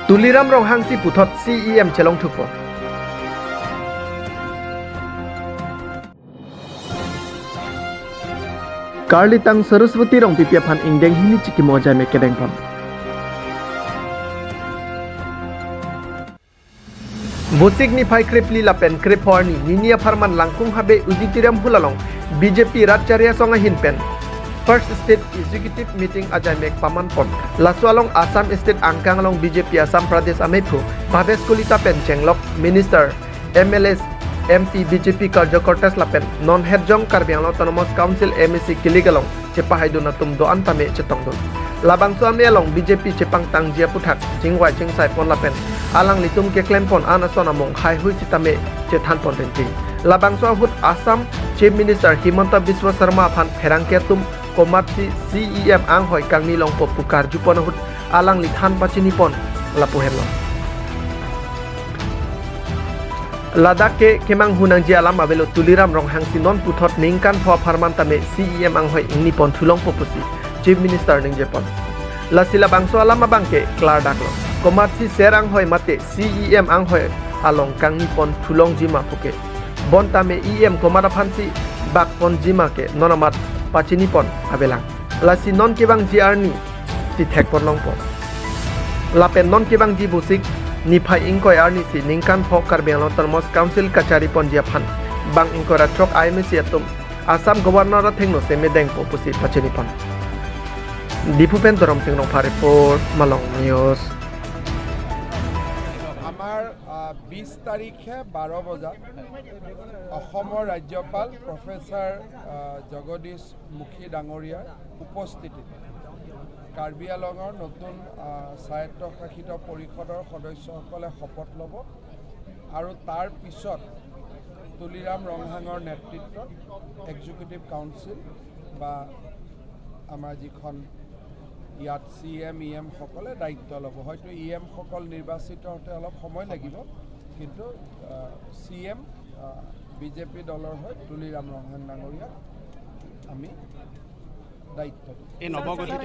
Tuliram rong hangsi puthot CEM chelong thupo. Karli tang Saraswati rong pipiaphan ingdeng hini chiki moja me kedeng pam. Bosik ni phai krepli lapen kreporni ninia farman langkung habe ujitiram hulalong BJP Ratcharia songa hinpen. First State Executive Meeting ajai mek paman pon. Laswalong Assam State angkangalong BJP Assam Pradesh amepu Bhavesh Kulita pen chenglok Minister MLS MP BJP Karjakartas lapen non headjong Karbiang Autonomous Council MEC Kiligalong cepahaiduna tum do antame cetongdon. Labang suami along BJP cepang tang jia puthak jingwai jingsai pon lapen alang litum ke klem pon anasona mong hai hui citame cethan pon tenting. Labang suahut Assam Chief Minister Himanta Biswa Sarma phan pherangketum Komatsi CEM anghoi kangni long popukar juponahut alang lithan pachini pon lapuhenlo. Ladakh ke kemang hunang ji alam abelo tuliram rong hangsi non puthot ningkan pho pharman tame CEM anghoi ingni pon thulong popusi Chief Minister ning jepon. Lasila bangso alam abangke klar daklo. Komatsi serang hoi mate CEM anghoi along kangni pon thulong jima puke. Bon tame EM komara phansi bak pon jima ke nonamat pachini pon abelang. Lasi non kebang ji arni ti thek pon long pon. Lapen non kebang ji busik ni phai ingkoi arni si ningkan phok Karbiang Autonomous Council kachari pon jia phan. Bang ingkoi ratrok IMC atum Assam Governor ra thengno se medeng po pusi pachini pon. Dipupen Dorom Singh Nong report Malong News. আমাৰ 20 তাৰিখে 12 বজাত অসমৰ ৰাজ্যপাল professor Jagdish Mukhi ডাঙৰীয়াৰ উপস্থিতিত কাৰ্বি আংলঙৰ নতুন স্বায়ত্তশাসিত পৰিষদৰ সদস্যসকলে শপত ল'ব আৰু তাৰ পিছত তুলিৰাম ৰংহাঙৰ নেতৃত্বত এক্সিকিউটিভ কাউন্সিল বা আমাৰ যিখন ইয়াত CM EM সকলে দায়িত্ব ল'ব। হয়তো EM সকল নিৰ্বাচিত হতে অলপ সময় লাগিব, কিন্তু CM BJP দলৰ হৈ তুলিৰাম ৰংহাং ডাঙৰীয়াক আমি দায়িত্ব এই নৱগঠিত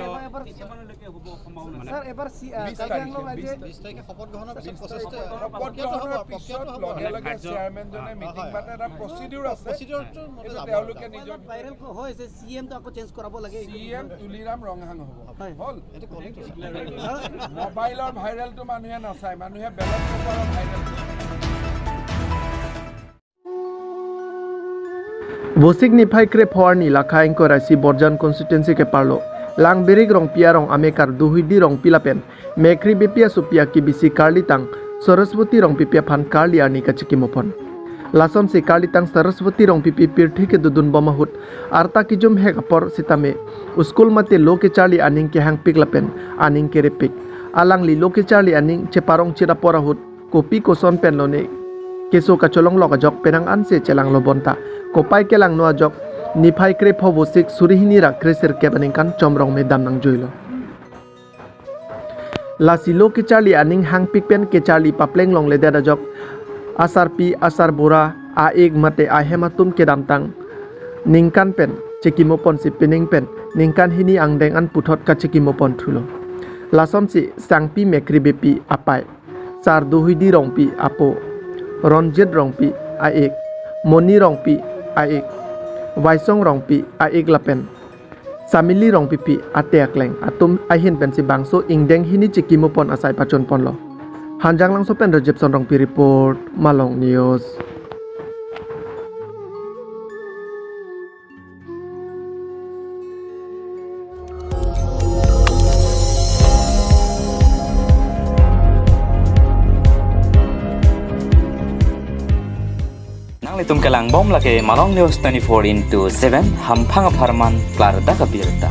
স্যাৰ এবাৰ 20 তাৰিখে শপত গ্ৰহণৰ পিছত লগে লগে চেয়াৰমেনজনে মিটিং পাতে এটা প্ৰচিডিউৰ আছে। তেওঁলোকে নিজৰ ভাইৰেল হৈছে CM তো আকৌ চেঞ্জ কৰাব লাগে। CM তুলিৰাম ৰংহাং হ'ব। হল মোবাইলৰ ভাইৰেলটো মানুহে নাচায়, মানুহে বেলেগ প্ৰকাৰৰ viral. Bosik ni phai krep horni lakha ingko rasi Borjan constituency ke parlo lang birig rong pia rong amekar duhidi rong pilapen mekri bepia supia ki bisi Karli tang Saraswati rong pipia phan Karli ani kachiki mopon lasom se Karli tang Saraswati rong pipi pirthi ke dudun bomahut arta ki jum he kapor sitame uskul mate loke charli aning ke hang piklapen aning ke repik alang li loke charli aning cheparong chira porahut kopi koson penlone keso kacholong lokajok penang anse chelang lobonta kopai kelang noa jok niphai krep hobosik surihini ra kreser kebaningkan chomrong me damnang joilo lasilo ke charli aning hang pikpen ke charli papleng long le dada jok asar pi asar bora a ek mate a hematum ke damtang ningkan pen chekimopon si pening pen ningkan hini angdeng an puthot ka chekimopon thulo lasom si sangpi mekri bepi apai sar duhidi rongpi apo ronjet rongpi a ek moni rongpi aik waisong rongpi aik lapen samili rongpi pi ateakleng atum ahin pensi bangso ingdeng hini chikimopon asai pachon ponlo hanjang langso pen Rejepson rongpi report Malong News. Litum kelang bom lake Malong News 24/7 hampang aparman klar da kabirta.